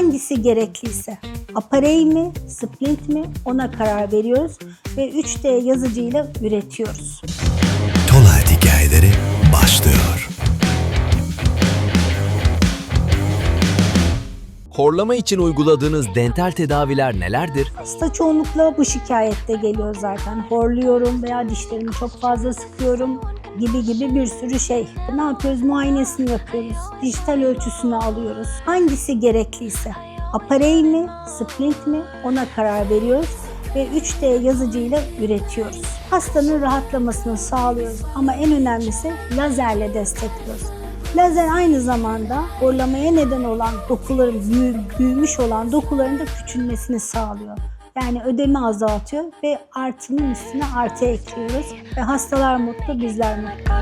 Hangisi gerekliyse, aparey mi, splint mi ona karar veriyoruz ve 3D yazıcıyla üretiyoruz. Tolart hikayeleri başlıyor. Horlama için uyguladığınız dental tedaviler nelerdir? Hasta çoğunlukla bu şikayette geliyor zaten. Horluyorum veya dişlerimi çok fazla sıkıyorum gibi bir sürü şey. Ne yapıyoruz? Muayenesini yapıyoruz. Dijital ölçüsünü alıyoruz. Hangisi gerekliyse, aparey mi, splint mi ona karar veriyoruz ve 3D yazıcıyla üretiyoruz. Hastanın rahatlamasını sağlıyoruz ama en önemlisi lazerle destekliyoruz. Lazer aynı zamanda horlamaya neden olan dokuların, büyümüş olan dokuların da küçülmesini sağlıyor. Yani ödemi azaltıyor ve artının üstüne artı ekliyoruz ve hastalar mutlu, bizler mutlu.